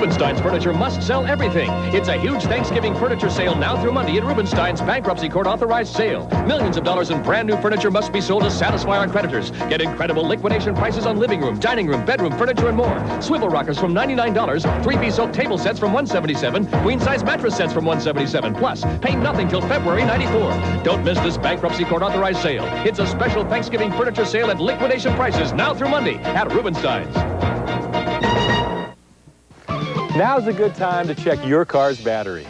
Rubenstein's Furniture must sell everything. It's a huge Thanksgiving furniture sale now through Monday at Rubenstein's bankruptcy court authorized sale. Millions of dollars in brand new furniture must be sold to satisfy our creditors. Get incredible liquidation prices on living room, dining room, bedroom furniture, and more. Swivel rockers from $99, three-piece oak table sets from $177, queen-size mattress sets from $177. Plus, pay nothing till February '94. Don't miss this bankruptcy court authorized sale. It's a special Thanksgiving furniture sale at liquidation prices now through Monday at Rubenstein's. Now's a good time to check your car's battery.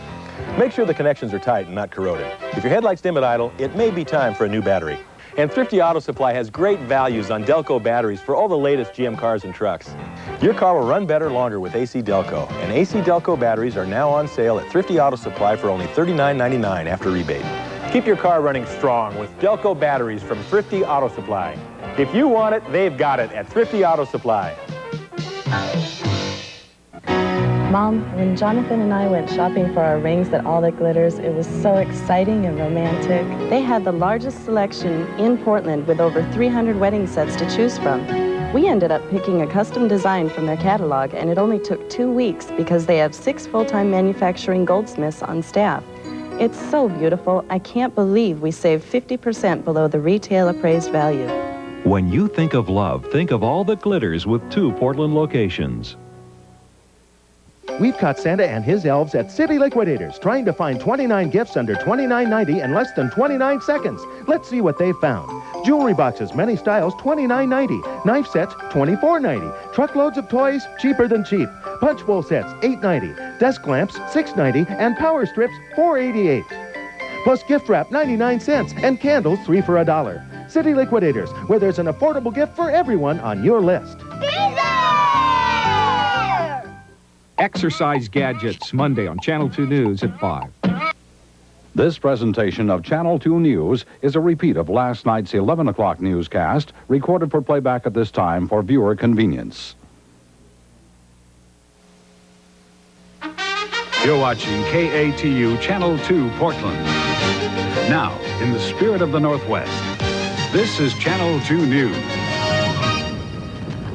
Make sure the connections are tight and not corroded. If your headlights dim at idle, it may be time for a new battery. And Thrifty Auto Supply has great values on Delco batteries for all the latest GM cars and trucks. Your car will run better longer with AC Delco. And AC Delco batteries are now on sale at Thrifty Auto Supply for only $39.99 after rebate. Keep your car running strong with Delco batteries from Thrifty Auto Supply. If you want it, they've got it at Thrifty Auto Supply. Mom, when Jonathan and I went shopping for our rings at All That Glitters, it was so exciting and romantic. They had the largest selection in Portland with over 300 wedding sets to choose from. We ended up picking a custom design from their catalog, and it only took 2 weeks because they have 6 full-time manufacturing goldsmiths on staff. It's so beautiful, I can't believe we saved 50% below the retail appraised value. When you think of love, think of All That Glitters with 2 Portland locations. We've caught Santa and his elves at City Liquidators, trying to find 29 gifts under $29.90 in less than 29 seconds. Let's see what they found. Jewelry boxes, many styles, $29.90. Knife sets, $24.90. Truckloads of toys, cheaper than cheap. Punch bowl sets, $8.90. Desk lamps, $6.90. And power strips, $4.88. Plus gift wrap, 99 cents. And candles, 3 for $1. City Liquidators, where there's an affordable gift for everyone on your list. Exercise Gadgets, Monday on Channel 2 News at 5. This presentation of Channel 2 News is a repeat of last night's 11 o'clock newscast, recorded for playback at this time for viewer convenience. You're watching KATU Channel 2 Portland. Now, in the spirit of the Northwest, this is Channel 2 News.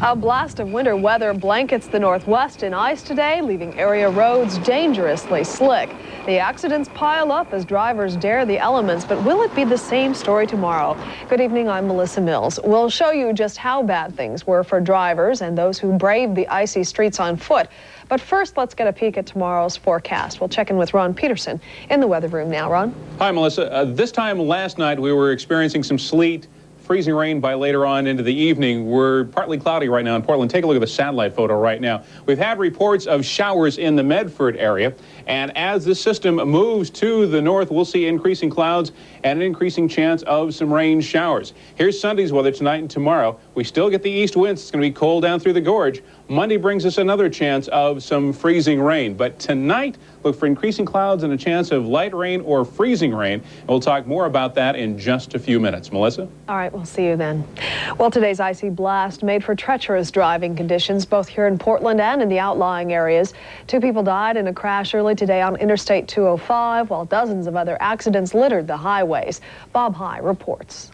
A blast of winter weather blankets the Northwest in ice today, leaving area roads dangerously slick. The accidents pile up as drivers dare the elements, but will it be the same story tomorrow? Good evening, I'm Melissa Mills. We'll show you just how bad things were for drivers and those who braved the icy streets on foot. But first, let's get a peek at tomorrow's forecast. We'll check in with Ron Pedersen in the weather room now. Ron? Hi, Melissa. This time last night, we were experiencing some sleet, freezing rain by later on into the evening. We're partly cloudy right now in Portland. Take a look at the satellite photo right now. We've had reports of showers in the Medford area, and as this system moves to the north, we'll see increasing clouds and an increasing chance of some rain showers. Here's Sunday's weather tonight and tomorrow. We still get the east winds. It's going to be cold down through the gorge. Monday brings us another chance of some freezing rain. But tonight, look for increasing clouds and a chance of light rain or freezing rain. And we'll talk more about that in just a few minutes. Melissa? All right, we'll see you then. Well, today's icy blast made for treacherous driving conditions, both here in Portland and in the outlying areas. 2 people died in a crash early today on Interstate 205, while dozens of other accidents littered the highways. Bob High reports.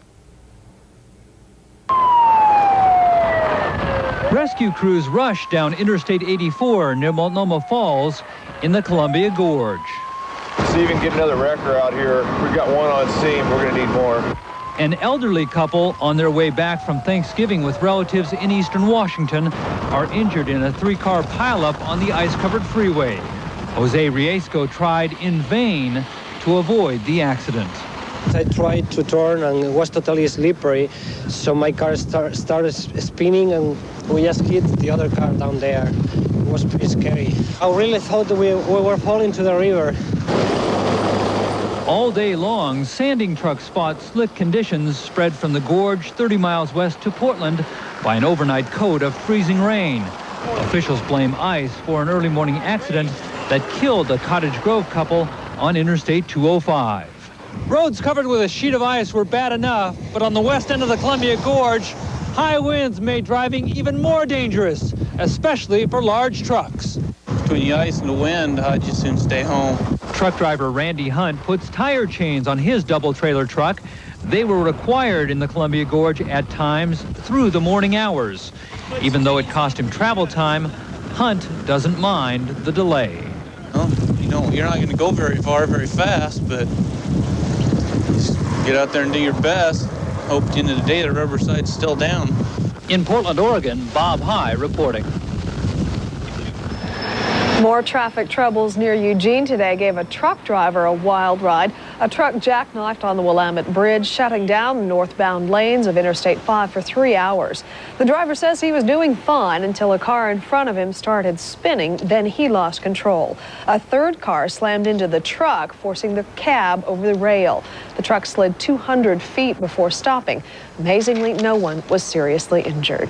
Rescue crews rushed down Interstate 84 near Multnomah Falls in the Columbia Gorge. See if you can get another wrecker out here. We've got one on scene. We're going to need more. An elderly couple on their way back from Thanksgiving with relatives in eastern Washington are injured in a 3-car pileup on the ice-covered freeway. Jose Riesco tried in vain to avoid the accident. I tried to turn and it was totally slippery, so my car started spinning and we just hit the other car down there. It was pretty scary. I really thought we were falling to the river. All day long, sanding trucks fought slick conditions spread from the gorge 30 miles west to Portland by an overnight coat of freezing rain. Officials blame ice for an early morning accident that killed a Cottage Grove couple on Interstate 205. Roads covered with a sheet of ice were bad enough, but on the west end of the Columbia Gorge, high winds made driving even more dangerous, especially for large trucks. Between the ice and the wind, I'd just soon stay home. Truck driver Randy Hunt puts tire chains on his double-trailer truck. They were required in the Columbia Gorge at times through the morning hours. Even though it cost him travel time, Hunt doesn't mind the delay. Well, you're not going to go very far, very fast, but just get out there and do your best. Hope at the end of the day the rubber side's still down. In Portland, Oregon, Bob High reporting. More traffic troubles near Eugene today gave a truck driver a wild ride. A truck jackknifed on the Willamette Bridge, shutting down the northbound lanes of Interstate 5 for 3 hours. The driver says he was doing fine until a car in front of him started spinning. Then he lost control. A third car slammed into the truck, forcing the cab over the rail. The truck slid 200 feet before stopping. Amazingly, no one was seriously injured.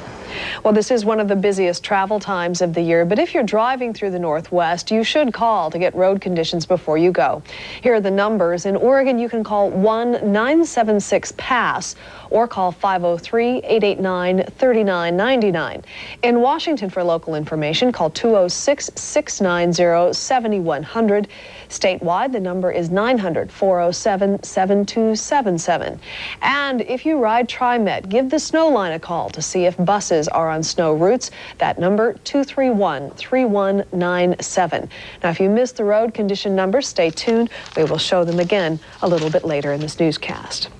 Well, this is one of the busiest travel times of the year, but if you're driving through the Northwest, you should call to get road conditions before you go. Here are the numbers. In Oregon, you can call 1-976-PASS or call 503-889-3999. In Washington, for local information, call 206-690-7100. Statewide, the number is 900-407-7277. And if you ride TriMet, give the Snow Line a call to see if buses are on snow routes. That number, 231-3197. Now, if you missed the road condition numbers, stay tuned. We will show them again a little bit later in this newscast.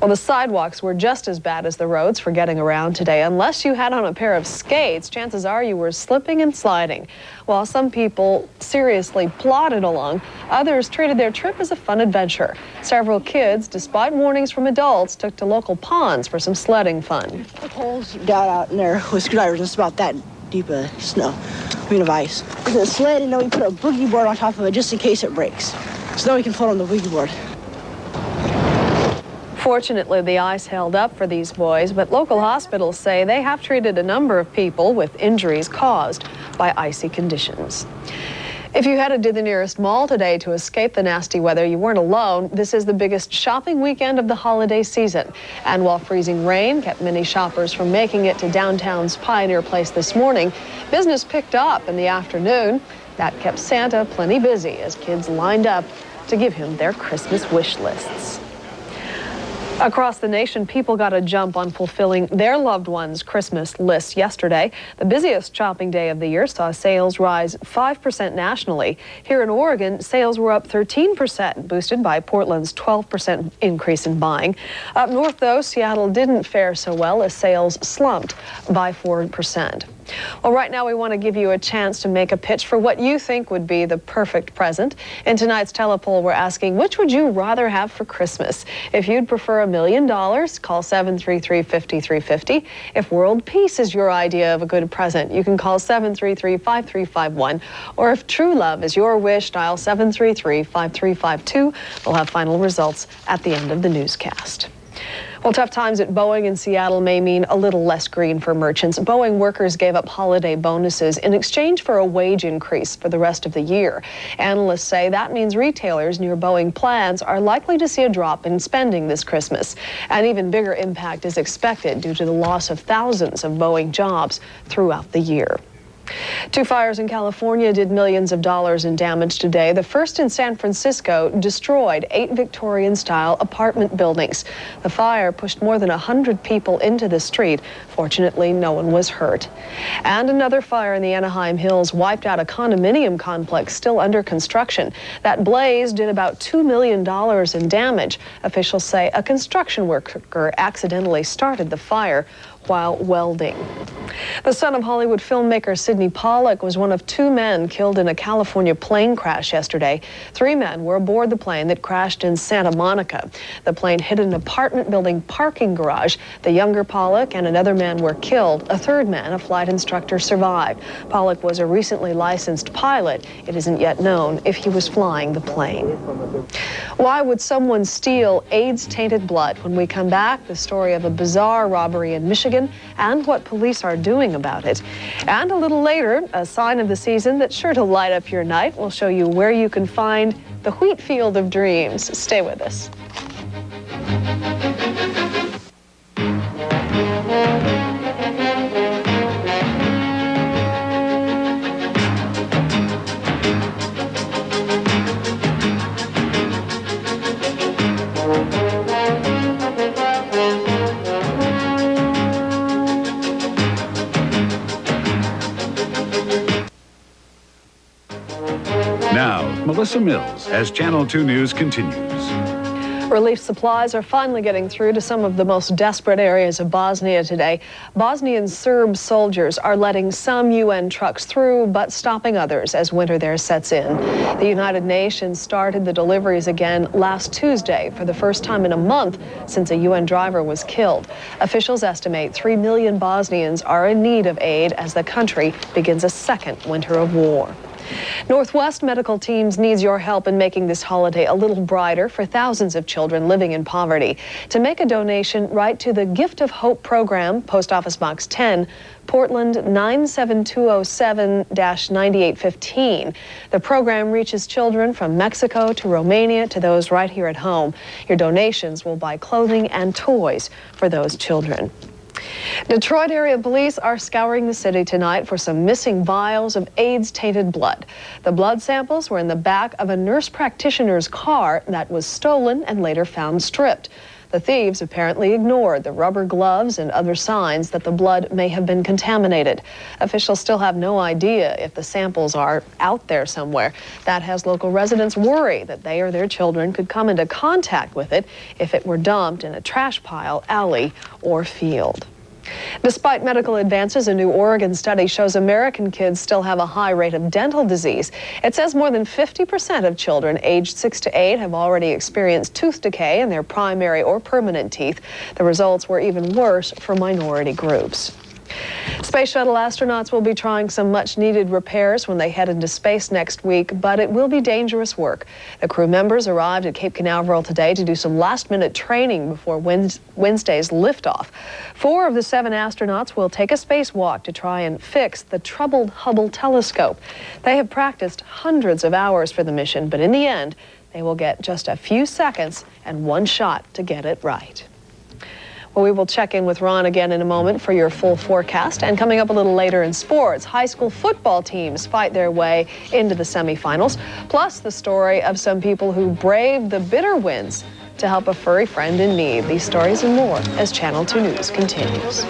Well, the sidewalks were just as bad as the roads for getting around today. Unless you had on a pair of skates, chances are you were slipping and sliding. While some people seriously plodded along, others treated their trip as a fun adventure. Several kids, despite warnings from adults, took to local ponds for some sledding fun. Holes down out in there with screwdrivers, just about that deep of snow, of ice. With a sled, and then we put a boogie board on top of it just in case it breaks. So then we can float on the boogie board. Fortunately, the ice held up for these boys, but local hospitals say they have treated a number of people with injuries caused by icy conditions. If you headed to the nearest mall today to escape the nasty weather, you weren't alone. This is the biggest shopping weekend of the holiday season. And while freezing rain kept many shoppers from making it to downtown's Pioneer Place this morning, business picked up in the afternoon. That kept Santa plenty busy as kids lined up to give him their Christmas wish lists. Across the nation, people got a jump on fulfilling their loved ones' Christmas lists yesterday. The busiest shopping day of the year saw sales rise 5% nationally. Here in Oregon, sales were up 13%, boosted by Portland's 12% increase in buying. Up north, though, Seattle didn't fare so well as sales slumped by 4%. Well, right now we want to give you a chance to make a pitch for what you think would be the perfect present. In tonight's telepoll, we're asking, which would you rather have for Christmas? If you'd prefer $1 million, call 733-5350. If world peace is your idea of a good present, you can call 733-5351. Or if true love is your wish, dial 733-5352. We'll have final results at the end of the newscast. Well, tough times at Boeing in Seattle may mean a little less green for merchants. Boeing workers gave up holiday bonuses in exchange for a wage increase for the rest of the year. Analysts say that means retailers near Boeing plants are likely to see a drop in spending this Christmas. An even bigger impact is expected due to the loss of thousands of Boeing jobs throughout the year. Two fires in California did millions of dollars in damage today. The first in San Francisco destroyed 8 Victorian-style apartment buildings. The fire pushed more than 100 people into the street. Fortunately, no one was hurt. And another fire in the Anaheim Hills wiped out a condominium complex still under construction. That blaze did about $2 million in damage. Officials say a construction worker accidentally started the fire while welding. The son of Hollywood filmmaker Sidney Pollack was one of 2 men killed in a California plane crash yesterday. 3 men were aboard the plane that crashed in Santa Monica. The plane hit an apartment building parking garage. The younger Pollack and another man were killed. A third man, a flight instructor, survived. Pollack was a recently licensed pilot. It isn't yet known if he was flying the plane. Why would someone steal AIDS-tainted blood? When we come back, the story of a bizarre robbery in Michigan and what police are doing about it. And a little later, a sign of the season that's sure to light up your night. We'll show you where you can find the wheat field of dreams. Stay with us. Now, Melissa Mills as Channel 2 News continues. Relief supplies are finally getting through to some of the most desperate areas of Bosnia today. Bosnian Serb soldiers are letting some UN trucks through, but stopping others as winter there sets in. The United Nations started the deliveries again last Tuesday for the first time in a month since a UN driver was killed. Officials estimate 3 million Bosnians are in need of aid as the country begins a second winter of war. Northwest medical teams needs your help in making this holiday a little brighter for thousands of children living in poverty. To make a donation, write to the Gift of Hope program, Post Office Box 10, Portland 97207-9815. The program reaches children from Mexico to Romania to those right here at home. Your donations will buy clothing and toys for those children. Detroit area police are scouring the city tonight for some missing vials of AIDS-tainted blood. The blood samples were in the back of a nurse practitioner's car that was stolen and later found stripped. The thieves apparently ignored the rubber gloves and other signs that the blood may have been contaminated. Officials still have no idea if the samples are out there somewhere. That has local residents worry that they or their children could come into contact with it if it were dumped in a trash pile, alley, or field. Despite medical advances, a new Oregon study shows American kids still have a high rate of dental disease. It says more than 50% of children aged 6 to 8 have already experienced tooth decay in their primary or permanent teeth. The results were even worse for minority groups. Space Shuttle astronauts will be trying some much-needed repairs when they head into space next week, but it will be dangerous work. The crew members arrived at Cape Canaveral today to do some last-minute training before Wednesday's liftoff. 4 of the 7 astronauts will take a spacewalk to try and fix the troubled Hubble telescope. They have practiced hundreds of hours for the mission, but in the end, they will get just a few seconds and one shot to get it right. Well, we will check in with Ron again in a moment for your full forecast. And coming up a little later in sports, high school football teams fight their way into the semifinals, plus the story of some people who braved the bitter winds to help a furry friend in need. These stories and more as Channel 2 News continues.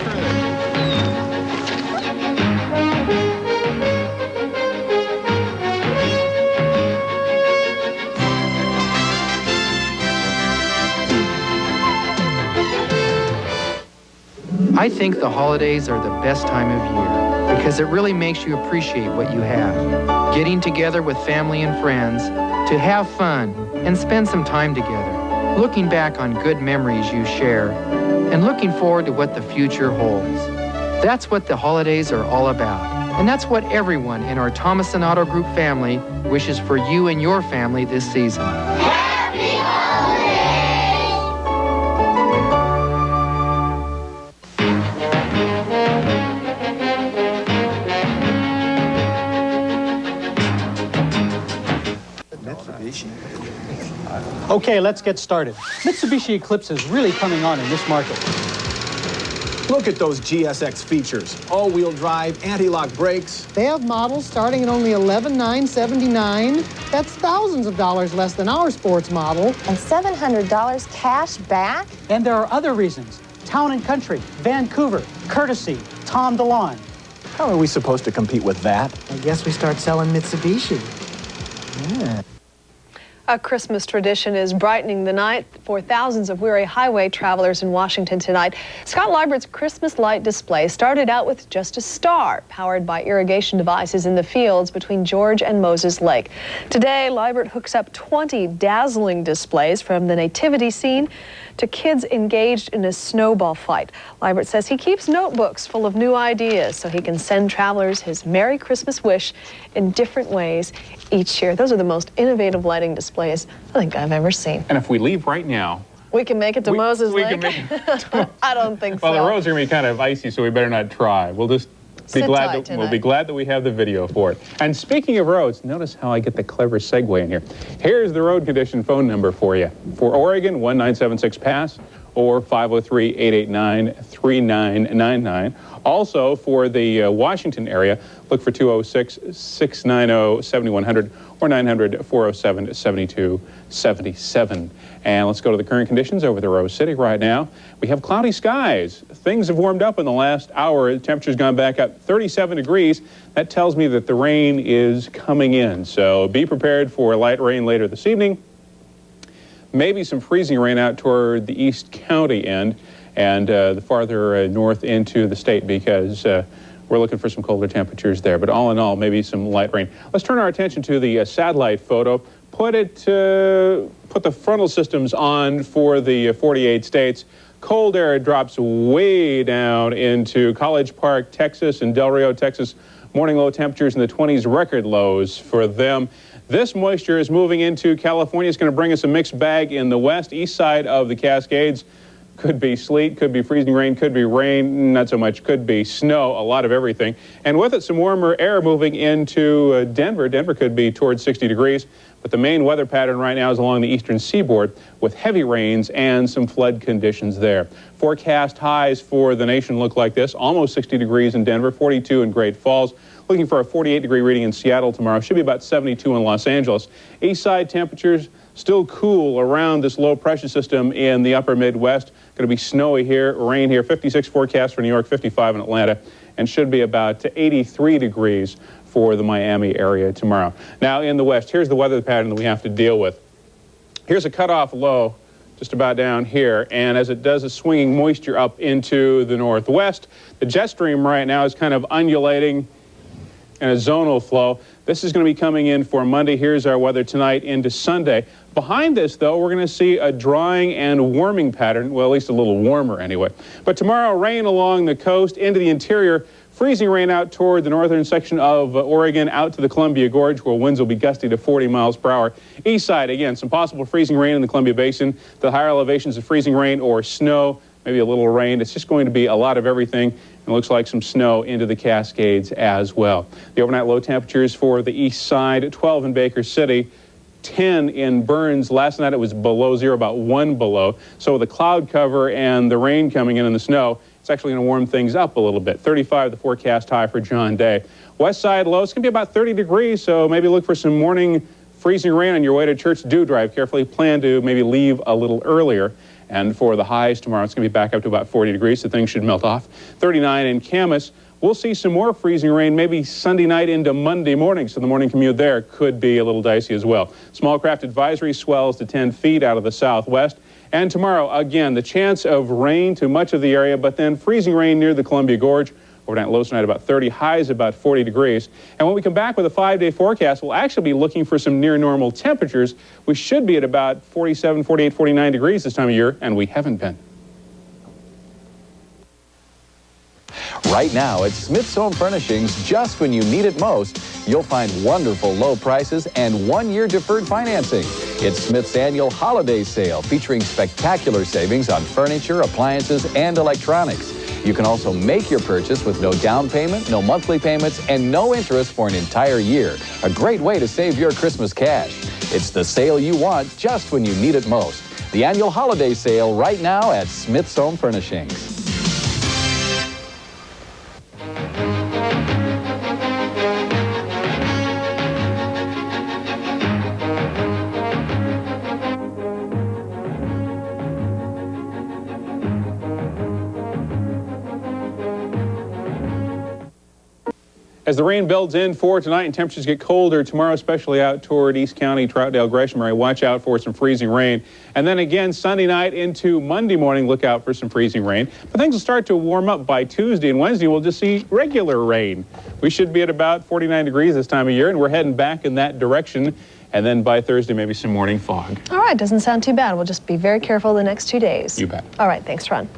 I think the holidays are the best time of year because it really makes you appreciate what you have. Getting together with family and friends to have fun and spend some time together, looking back on good memories you share, and looking forward to what the future holds. That's what the holidays are all about, and that's what everyone in our Thomas and Otto Group family wishes for you and your family this season. Happy holidays! Okay, let's get started. Mitsubishi Eclipse is really coming on in this market. Look at those GSX features. All-wheel drive, anti-lock brakes. They have models starting at only $11,979. That's thousands of dollars less than our sports model. And $700 cash back? And there are other reasons. Town and Country, Vancouver, Courtesy, Tom DeLonge. How are we supposed to compete with that? I guess we start selling Mitsubishi. Yeah. A Christmas tradition is brightening the night for thousands of weary highway travelers in Washington tonight. Scott Leibert's Christmas light display started out with just a star, powered by irrigation devices in the fields between George and Moses Lake. Today, Leibert hooks up 20 dazzling displays from the nativity scene to kids engaged in a snowball fight. Leibert says he keeps notebooks full of new ideas so he can send travelers his Merry Christmas wish in different ways each year. Those are the most innovative lighting displays I think I've ever seen. And if we leave right now, we can make it to Moses Lake. I don't think so. Well, the roads are going to be kind of icy, so we better not try. We'll just be glad that we have the video for it. And speaking of roads, notice how I get the clever segue in here. Here's the road condition phone number for you. For Oregon, 1976 pass, or 503-889-3999. Also, for the Washington area, look for 206-690-7100 or 900-407-7277. And let's go to the current conditions over the Rose City right now. We have cloudy skies. Things have warmed up in the last hour. The temperature's gone back up 37 degrees. That tells me that the rain is coming in. So be prepared for light rain later this evening. Maybe some freezing rain out toward the East County end and the farther north into the state, because we're looking for some colder temperatures there. But all in all, maybe some light rain. Let's turn our attention to the satellite photo. Put the frontal systems on for the 48 states. Cold air drops way down into College Park, Texas, and Del Rio, Texas. Morning low temperatures in the 20s, record lows for them. This moisture is moving into California. It's going to bring us a mixed bag in the west, east side of the Cascades. Could be sleet, could be freezing rain, could be rain, not so much, could be snow, a lot of everything. And with it, some warmer air moving into Denver. Denver could be towards 60 degrees. But the main weather pattern right now is along the eastern seaboard with heavy rains and some flood conditions there. Forecast highs for the nation look like this. Almost 60 degrees in Denver, 42 in Great Falls. Looking for a 48-degree reading in Seattle tomorrow. Should be about 72 in Los Angeles. East side temperatures still cool around this low pressure system in the upper Midwest. Going to be snowy here, rain here. 56 forecast for New York, 55 in Atlanta, and should be about 83 degrees for the Miami area tomorrow. Now in the west, here's the weather pattern that we have to deal with. Here's a cutoff low just about down here, and as it does, a swinging moisture up into the northwest. The jet stream right now is kind of undulating in a zonal flow. This is going to be coming in for Monday. Here's our weather tonight into Sunday. Behind this, though, we're going to see a drying and warming pattern, well, at least a little warmer anyway. But tomorrow, rain along the coast into the interior. Freezing rain out toward the northern section of Oregon, out to the Columbia Gorge, where winds will be gusty to 40 miles per hour. East side, again, some possible freezing rain in the Columbia Basin. The higher elevations of freezing rain or snow, maybe a little rain. It's just going to be a lot of everything. It looks like some snow into the Cascades as well. The overnight low temperatures for the east side, 12 in Baker City, 10 in Burns. Last night it was below zero, about 1 below. So with the cloud cover and the rain coming in and the snow, it's actually going to warm things up a little bit. 35 the forecast high for John Day. West side low, it's going to be about 30 degrees, so maybe look for some morning freezing rain on your way to church. Do drive carefully. Plan to maybe leave a little earlier. And for the highs tomorrow, it's going to be back up to about 40 degrees, so things should melt off. 39 in Camas. We'll see some more freezing rain maybe Sunday night into Monday morning, so the morning commute there could be a little dicey as well. Small craft advisory swells to 10 feet out of the southwest. And tomorrow, again, the chance of rain to much of the area, but then freezing rain near the Columbia Gorge. Overnight lows tonight about 30, highs about 40 degrees. And when we come back with a 5-day forecast, we'll actually be looking for some near normal temperatures. We should be at about 47, 48, 49 degrees this time of year, and we haven't been. Right now at Smith's Home Furnishings, just when you need it most, you'll find wonderful low prices and 1-year deferred financing. It's Smith's annual holiday sale featuring spectacular savings on furniture, appliances, and electronics. You can also make your purchase with no down payment, no monthly payments, and no interest for an entire year. A great way to save your Christmas cash. It's the sale you want just when you need it most. The annual holiday sale right now at Smith's Home Furnishings. As the rain builds in for tonight and temperatures get colder tomorrow, especially out toward East County, Troutdale, Gresham area, watch out for some freezing rain. And then again, Sunday night into Monday morning, look out for some freezing rain. But things will start to warm up by Tuesday and Wednesday. We'll just see regular rain. We should be at about 49 degrees this time of year, and we're heading back in that direction. And then by Thursday, maybe some morning fog. All right, doesn't sound too bad. We'll just be very careful the next 2 days. You bet. All right, thanks, Ron.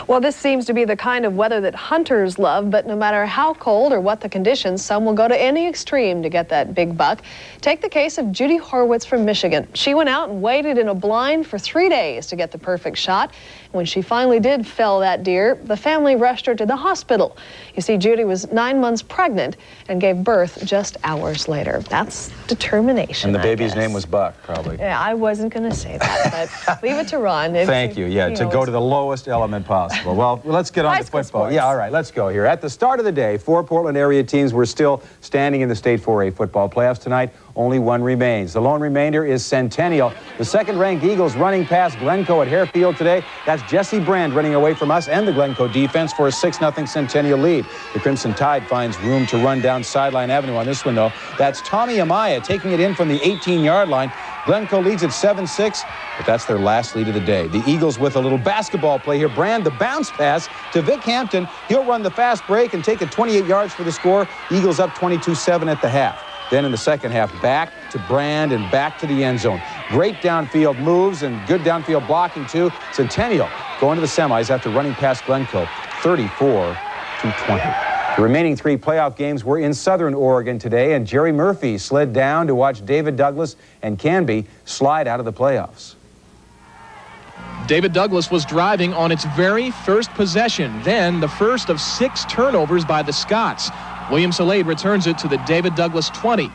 Well, this seems to be the kind of weather that hunters love, but no matter how cold or what the conditions, some will go to any extreme to get that big buck. Take the case of Judy Horwitz from Michigan. She went out and waited in a blind for 3 days to get the perfect shot. When she finally did fell that deer, the family rushed her to the hospital. You see, Judy was 9 months pregnant and gave birth just hours later. That's determination. And the baby's name was Buck, probably. Yeah, I wasn't going to say that, but leave it to Ron. Thank you. Yeah, to go to the lowest element possible. Well, let's get on to football. Sports. Yeah, all right, let's go here. At the start of the day, 4 Portland area teams were still standing in the State 4A football playoffs tonight. Only one remains. The lone remainder is Centennial. The second-ranked Eagles running past Glencoe at Hare Field today. That's Jesse Brand running away from us and the Glencoe defense for a 6-0 Centennial lead. The Crimson Tide finds room to run down Sideline Avenue on this one, though. That's Tommy Amaya taking it in from the 18-yard line. Glencoe leads at 7-6, but that's their last lead of the day. The Eagles with a little basketball play here. Brand, the bounce pass to Vic Hampton. He'll run the fast break and take it 28 yards for the score. Eagles up 22-7 at the half. Then in the second half, back to Brand and back to the end zone. Great downfield moves and good downfield blocking, too. Centennial going to the semis after running past Glencoe, 34-20. The remaining 3 playoff games were in Southern Oregon today, and Jerry Murphy slid down to watch David Douglas and Canby slide out of the playoffs. David Douglas was driving on its very first possession, then the first of 6 turnovers by the Scots. William Salade returns it to the David Douglas 20.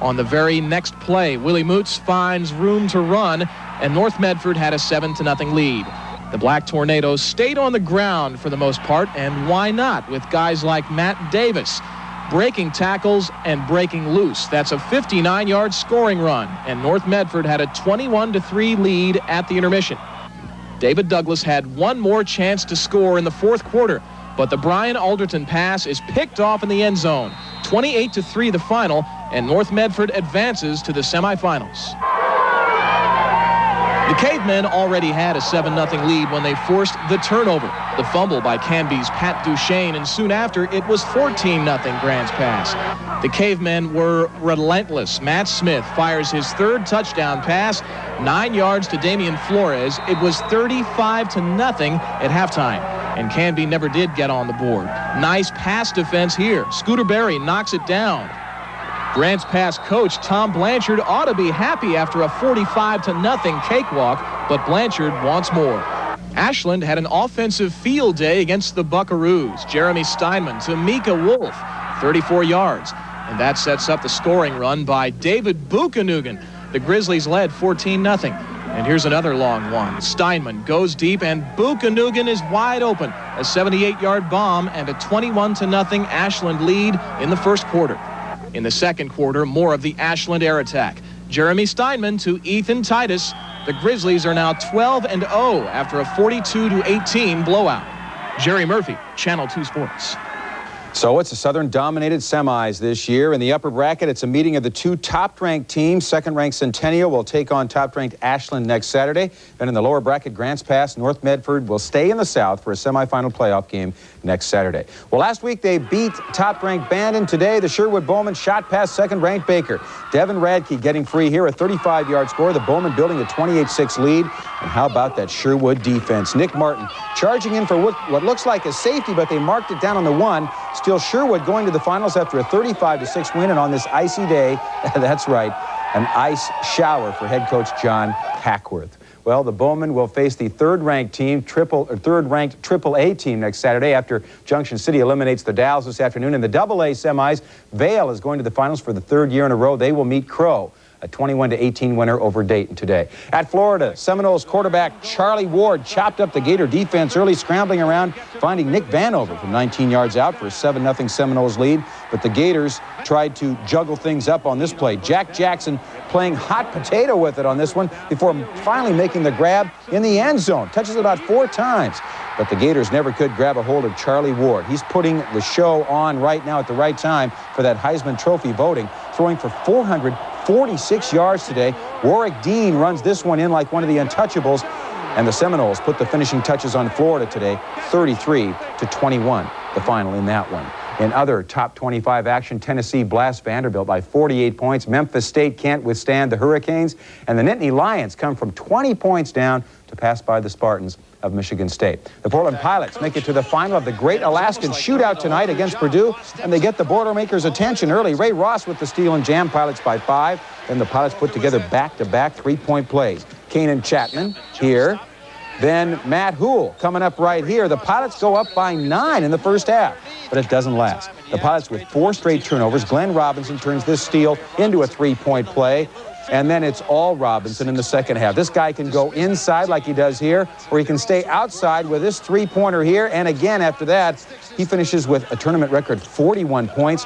On the very next play, Willie Moots finds room to run, and North Medford had a 7-0 lead. The Black Tornadoes stayed on the ground for the most part, and why not, with guys like Matt Davis breaking tackles and breaking loose. That's a 59-yard scoring run, and North Medford had a 21-3 lead at the intermission. David Douglas had one more chance to score in the fourth quarter, but the Brian Alderton pass is picked off in the end zone. 28-3 the final, and North Medford advances to the semifinals. The Cavemen already had a 7-0 lead when they forced the turnover. The fumble by Canby's Pat Duchesne, and soon after it was 14-0 Grants pass. The Cavemen were relentless. Matt Smith fires his 3rd touchdown pass, 9 yards to Damian Flores. It was 35-0 at halftime, and Canby never did get on the board. Nice pass defense here. Scooter Berry knocks it down. Grants pass coach Tom Blanchard ought to be happy after a 45-0 cakewalk, but Blanchard wants more. Ashland had an offensive field day against the Buckaroos. Jeremy Steinman to Mika Wolf, 34 yards. And that sets up the scoring run by David Buchanugan. The Grizzlies led 14-0. And here's another long one. Steinman goes deep, and Buchanugan is wide open. A 78-yard bomb and a 21-0 Ashland lead in the first quarter. In the second quarter, more of the Ashland air attack. Jeremy Steinman to Ethan Titus. The Grizzlies are now 12-0 after a 42-18 blowout. Jerry Murphy, Channel 2 Sports. So it's a Southern-dominated semis this year. In the upper bracket, it's a meeting of the 2 top-ranked teams. Second-ranked Centennial will take on top-ranked Ashland next Saturday. Then in the lower bracket, Grants Pass, North Medford will stay in the South for a semifinal playoff game next Saturday. Well, last week they beat top-ranked Bandon. Today, the Sherwood Bowmen shot past second-ranked Baker. Devin Radke getting free here, a 35-yard score. The Bowmen building a 28-6 lead. And how about that Sherwood defense? Nick Martin charging in for what looks like a safety, but they marked it down on the 1. Still Sherwood going to the finals after a 35-6 win, and on this icy day, that's right, an ice shower for head coach John Hackworth. Well, the Bowmen will face the third-ranked AAA team next Saturday after Junction City eliminates the Dalles this afternoon. In the AA semis, Vale is going to the finals for the 3rd year in a row. They will meet Crow, a 21-18 winner over Dayton today. At Florida, Seminoles quarterback Charlie Ward chopped up the Gator defense early, scrambling around, finding Nick Vanover from 19 yards out for a 7-0 Seminoles lead. But the Gators tried to juggle things up on this play. Jack Jackson playing hot potato with it on this one before finally making the grab in the end zone. Touches it about 4 times. But the Gators never could grab a hold of Charlie Ward. He's putting the show on right now at the right time for that Heisman Trophy voting, throwing for 446 yards today. Warwick Dean runs this one in like one of the untouchables, and the Seminoles put the finishing touches on Florida today, 33-21, the final in that one. In other top 25 action, Tennessee blasts Vanderbilt by 48 points. Memphis State can't withstand the Hurricanes. And the Nittany Lions come from 20 points down to pass by the Spartans of Michigan State. The Portland Pilots make it to the final of the Great Alaskan Shootout tonight against Purdue, and they get the Boilermakers' attention early. Ray Ross with the steal and jam Pilots by 5. Then the Pilots put together back-to-back three-point plays. Kanan Chapman here. Then Matt Hoole coming up right here. The Pilots go up by 9 in the first half, but it doesn't last. The Pilots with 4 straight turnovers. Glenn Robinson turns this steal into a three-point play, and then it's all Robinson in the second half. This guy can go inside like he does here, or he can stay outside with this three-pointer here, and again after that, he finishes with a tournament record 41 points.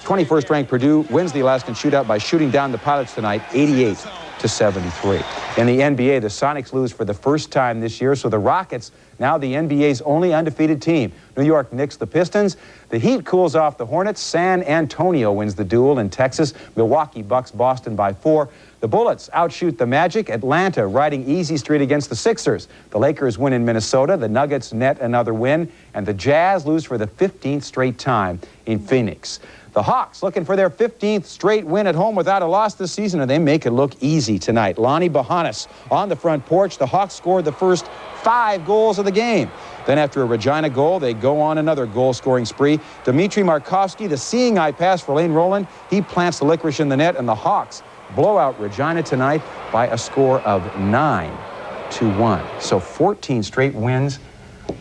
21st ranked Purdue wins the Alaskan Shootout by shooting down the Pilots tonight 88-73. In the NBA, the Sonics lose for the first time this year, so the Rockets, now the NBA's only undefeated team. New York Knicks the Pistons. The Heat cools off the Hornets. San Antonio wins the duel in Texas. Milwaukee bucks Boston by 4. The Bullets outshoot the Magic. Atlanta riding easy street against the Sixers. The Lakers win in Minnesota. The Nuggets net another win. And the Jazz lose for the 15th straight time in Phoenix. The Hawks looking for their 15th straight win at home without a loss this season, and they make it look easy tonight. Lonnie Bahanas on the front porch. The Hawks scored the first 5 goals of the game. Then after a Regina goal, they go on another goal-scoring spree. Dmitry Markovsky, the seeing eye pass for Lane Rowland. He plants the licorice in the net, and the Hawks blow out Regina tonight by a score of 9-1. So 14 straight wins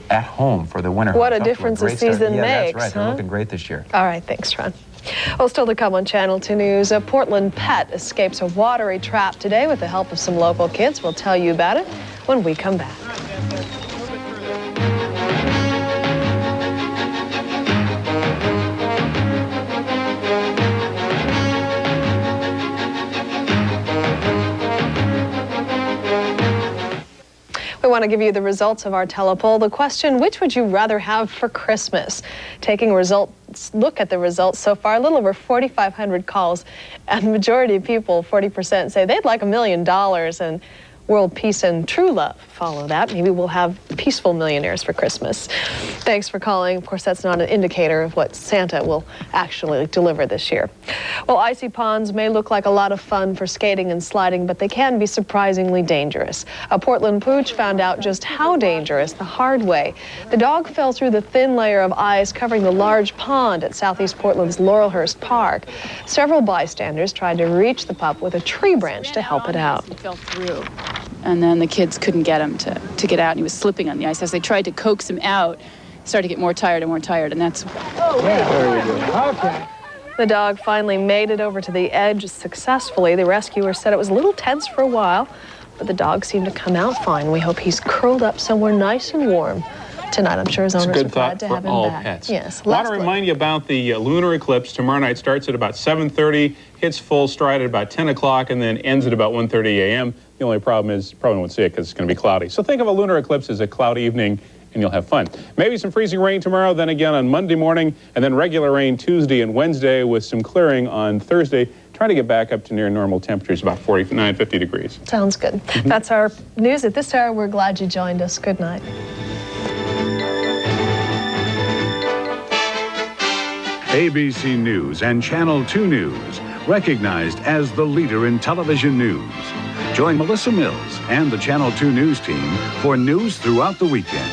at home for the winner. What a difference a season makes, that's right. They're looking great this year. All right, thanks, Ron. Well, still to come on Channel 2 News, a Portland pet escapes a watery trap today with the help of some local kids. We'll tell you about it when we come back. We want to give you the results of our telepoll. The question, which would you rather have for Christmas? Taking a look at the results so far, a little over 4,500 calls, and the majority of people, 40%, say they'd like $1 million, and world peace and true love follow that. Maybe we'll have peaceful millionaires for Christmas. Thanks for calling. Of course, that's not an indicator of what Santa will actually deliver this year. Well, icy ponds may look like a lot of fun for skating and sliding, but they can be surprisingly dangerous. A Portland pooch found out just how dangerous the hard way. The dog fell through the thin layer of ice covering the large pond at Southeast Portland's Laurelhurst Park. Several bystanders tried to reach the pup with a tree branch to help it out. He fell through. And then the kids couldn't get him to get out, and he was slipping on the ice. As they tried to coax him out, he started to get more tired and more tired, and that's... Oh, there we go. Okay. The dog finally made it over to the edge successfully. The rescuer said it was a little tense for a while, but the dog seemed to come out fine. We hope he's curled up somewhere nice and warm tonight. I'm sure his owners are glad to have him back. Pets. Yes. I want to remind you about the lunar eclipse. Tomorrow night starts at about 7:30, hits full stride at about 10 o'clock, and then ends at about 1:30 a.m. The only problem is you probably won't see it because it's going to be cloudy. So think of a lunar eclipse as a cloudy evening, and you'll have fun. Maybe some freezing rain tomorrow, then again on Monday morning, and then regular rain Tuesday and Wednesday with some clearing on Thursday. Trying to get back up to near normal temperatures, about 49, 50 degrees. Sounds good. That's our news at this hour. We're glad you joined us. Good night. ABC News and Channel 2 News, recognized as the leader in television news. Join Melissa Mills and the Channel 2 News team for news throughout the weekend.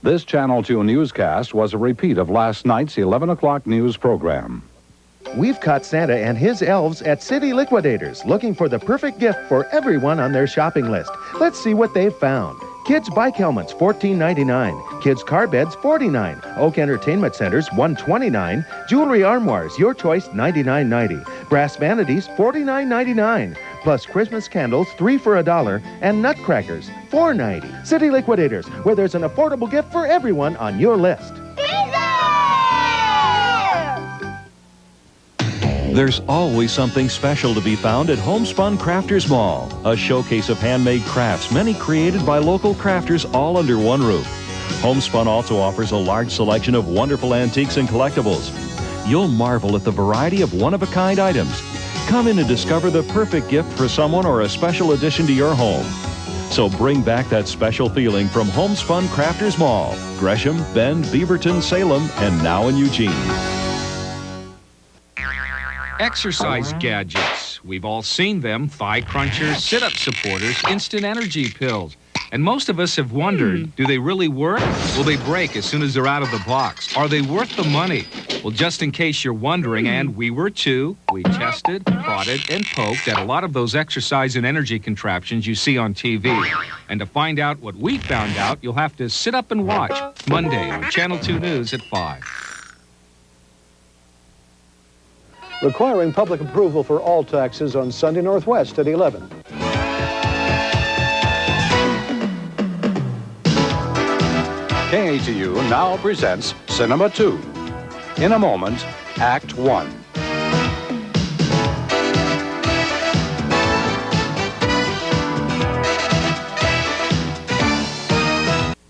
This Channel 2 newscast was a repeat of last night's 11 o'clock news program. We've caught Santa and his elves at City Liquidators, looking for the perfect gift for everyone on their shopping list. Let's see what they've found. Kids bike helmets, $14.99. Kids car beds, $49. Oak Entertainment Centers, $129. Jewelry armoires, your choice, $99.90. Brass vanities, $49.99. Plus Christmas candles, 3 for $1, and nutcrackers, $4.90. City Liquidators, where there's an affordable gift for everyone on your list. There's always something special to be found at Homespun Crafters Mall, a showcase of handmade crafts, many created by local crafters all under one roof. Homespun also offers a large selection of wonderful antiques and collectibles. You'll marvel at the variety of one-of-a-kind items. Come in and discover the perfect gift for someone or a special addition to your home. So bring back that special feeling from Homespun Crafters Mall, Gresham, Bend, Beaverton, Salem, and now in Eugene. Exercise gadgets. We've all seen them. Thigh crunchers, sit-up supporters, instant energy pills. And most of us have wondered, do they really work? Will they break as soon as they're out of the box? Are they worth the money? Well, just in case you're wondering, and we were too, we tested, prodded, and poked at a lot of those exercise and energy contraptions you see on TV. And to find out what we found out, you'll have to sit up and watch Monday on Channel 2 News at 5. Requiring public approval for all taxes on Sunday Northwest at 11. KATU now presents Cinema 2. In a moment, Act 1.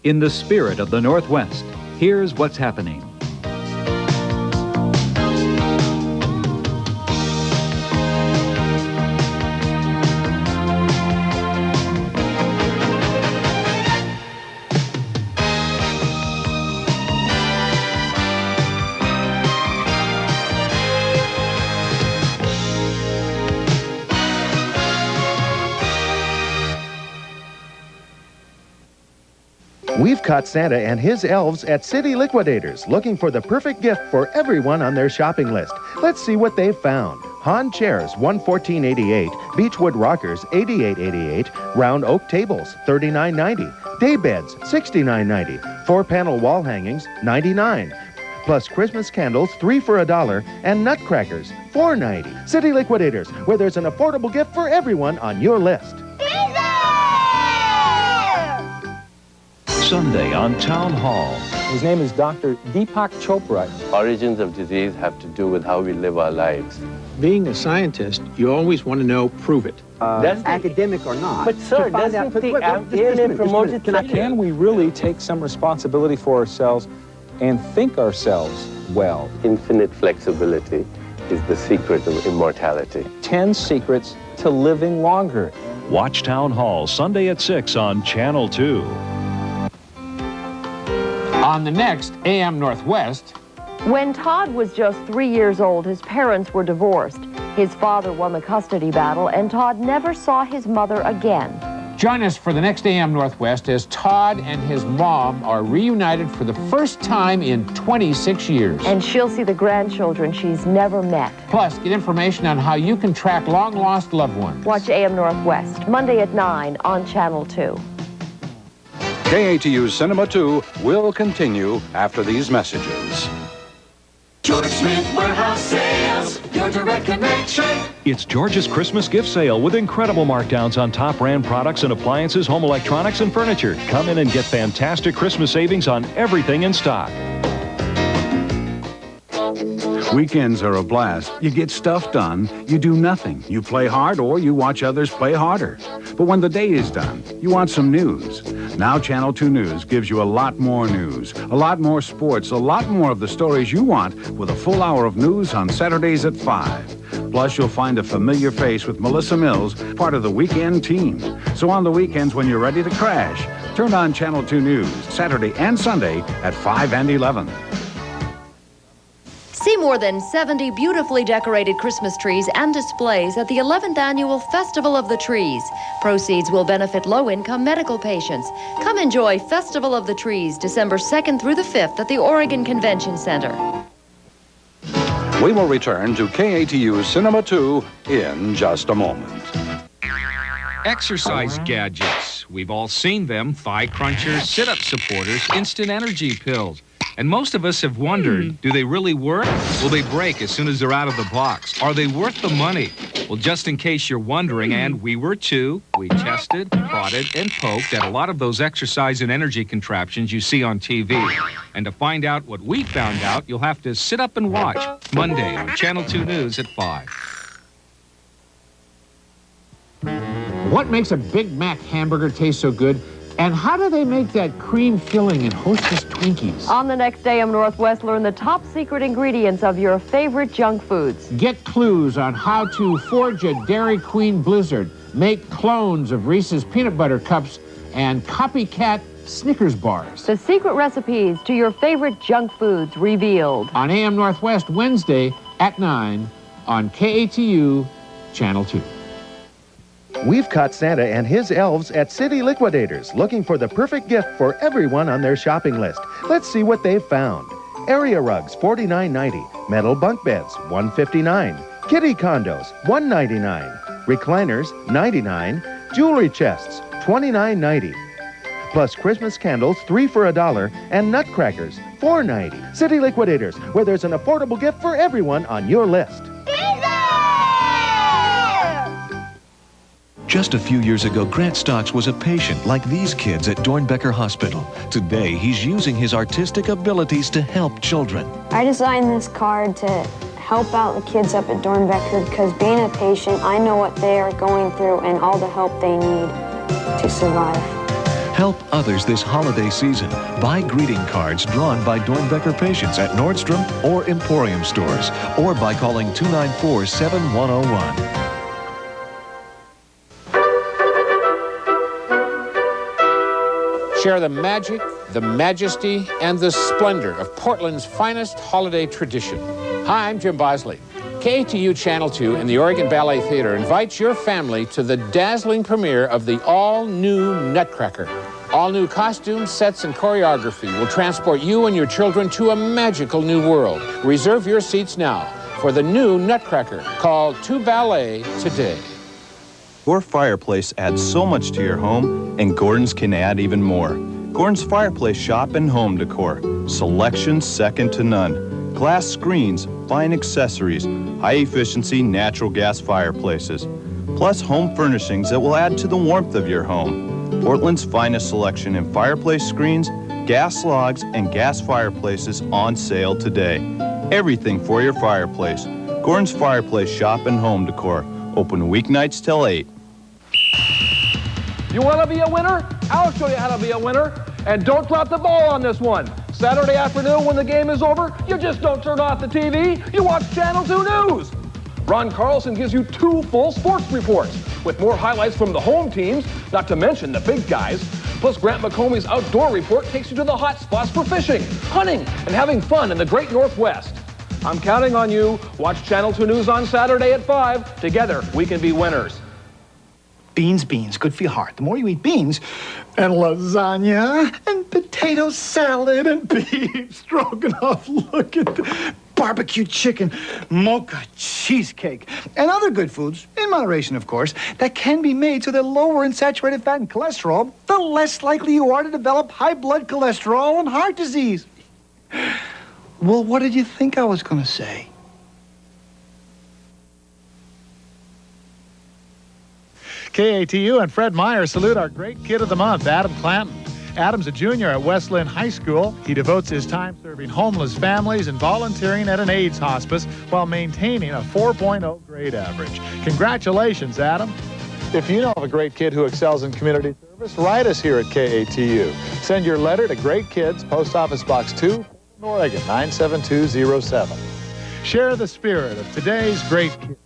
In the spirit of the Northwest, here's what's happening. We've caught Santa and his elves at City Liquidators, looking for the perfect gift for everyone on their shopping list. Let's see what they've found. Han chairs, $114.88. Beechwood rockers, $88.88. Round oak tables, $39.90. Day beds, $69.90. 4-panel wall hangings, $99. Plus Christmas candles, 3 for $1, and nutcrackers, $4.90. City Liquidators, where there's an affordable gift for everyone on your list. Sunday on Town Hall. His name is Dr. Deepak Chopra. Origins of disease have to do with how we live our lives. Being a scientist, you always want to know, prove it. That's academic or not. But sir, doesn't the alien promote it? Can we really take some responsibility for ourselves and think ourselves well? Infinite flexibility is the secret of immortality. 10 secrets to living longer. Watch Town Hall Sunday at 6 on Channel 2. On the next AM Northwest. When Todd was just 3 years old, his parents were divorced. His father won the custody battle, and Todd never saw his mother again. Join us for the next AM Northwest as Todd and his mom are reunited for the first time in 26 years. And she'll see the grandchildren she's never met. Plus, get information on how you can track long-lost loved ones. Watch AM Northwest, Monday at 9 on Channel 2. KATU Cinema 2 will continue after these messages. George Smith Warehouse Sales, your direct connection. It's George's Christmas gift sale with incredible markdowns on top brand products and appliances, home electronics, and furniture. Come in and get fantastic Christmas savings on everything in stock. Weekends are a blast. You get stuff done, you do nothing. You play hard or you watch others play harder. But when the day is done, you want some news. Now Channel 2 News gives you a lot more news, a lot more sports, a lot more of the stories you want with a full hour of news on Saturdays at 5. Plus, you'll find a familiar face with Melissa Mills, part of the weekend team. So on the weekends when you're ready to crash, turn on Channel 2 News, Saturday and Sunday at 5 and 11. See more than 70 beautifully decorated Christmas trees and displays at the 11th Annual Festival of the Trees. Proceeds will benefit low-income medical patients. Come enjoy Festival of the Trees, December 2nd through the 5th at the Oregon Convention Center. We will return to KATU Cinema 2 in just a moment. Exercise gadgets. We've all seen them. Thigh crunchers, sit-up supporters, instant energy pills. And most of us have wondered, do they really work? Will they break as soon as they're out of the box? Are they worth the money? Well, just in case you're wondering, and we were too, we tested, prodded, and poked at a lot of those exercise and energy contraptions you see on TV. And to find out what we found out, you'll have to sit up and watch Monday on Channel 2 News at 5. What makes a Big Mac hamburger taste so good? And how do they make that cream filling in Hostess Twinkies? On the next AM Northwest, learn the top secret ingredients of your favorite junk foods. Get clues on how to forge a Dairy Queen Blizzard. make clones of Reese's peanut butter cups and copycat Snickers bars. The secret recipes to your favorite junk foods revealed. On AM Northwest Wednesday at 9 on KATU Channel 2. We've caught Santa and his elves at City Liquidators, looking for the perfect gift for everyone on their shopping list. Let's see what they've found. Area rugs, $49.90. Metal bunk beds, $159. Kitty condos, $199. Recliners, $99. Jewelry chests, $29.90. Plus Christmas candles, 3 for $1, and nutcrackers, $4.90. City Liquidators, where there's an affordable gift for everyone on your list. Just a few years ago, Grant Stocks was a patient like these kids at Dornbecker Hospital. Today, he's using his artistic abilities to help children. I designed this card to help out the kids up at Dornbecker because being a patient, I know what they are going through and all the help they need to survive. Help others this holiday season. Buy greeting cards drawn by Dornbecker patients at Nordstrom or Emporium stores, or by calling 294-7101. Share the magic, the majesty, and the splendor of Portland's finest holiday tradition. Hi, I'm Jim Bosley. KATU Channel 2 and the Oregon Ballet Theater invites your family to the dazzling premiere of the all-new Nutcracker. All-new costumes, sets, and choreography will transport you and your children to a magical new world. Reserve your seats now for the new Nutcracker. Call 2 Ballet today. Your fireplace adds so much to your home, and Gordon's can add even more. Gordon's Fireplace Shop and Home Decor. Selection second to none. Glass screens, fine accessories, high-efficiency natural gas fireplaces. Plus home furnishings that will add to the warmth of your home. Portland's finest selection in fireplace screens, gas logs, and gas fireplaces on sale today. Everything for your fireplace. Gordon's Fireplace Shop and Home Decor. Open weeknights till 8. You want to be a winner? I'll show you how to be a winner. And don't drop the ball on this one. Saturday afternoon when the game is over, you just don't turn off the TV. You watch Channel 2 News. Ron Carlson gives you 2 full sports reports with more highlights from the home teams, not to mention the big guys. Plus, Grant McComie's outdoor report takes you to the hot spots for fishing, hunting, and having fun in the great Northwest. I'm counting on you. Watch Channel 2 News on Saturday at 5. Together, we can be winners. Beans, good for your heart. The more you eat beans, and lasagna, and potato salad, and beef stroganoff, look at the barbecue chicken, mocha cheesecake, and other good foods, in moderation, of course, that can be made so they're lower in saturated fat and cholesterol, the less likely you are to develop high blood cholesterol and heart disease. Well, what did you think I was going to say? KATU and Fred Meyer salute our great kid of the month, Adam Clanton. Adam's a junior at West Lynn High School. He devotes his time serving homeless families and volunteering at an AIDS hospice while maintaining a 4.0 grade average. Congratulations, Adam. If you know of a great kid who excels in community service, write us here at KATU. Send your letter to Great Kids, Post Office Box 2, Oregon 97207. Share the spirit of today's great kids.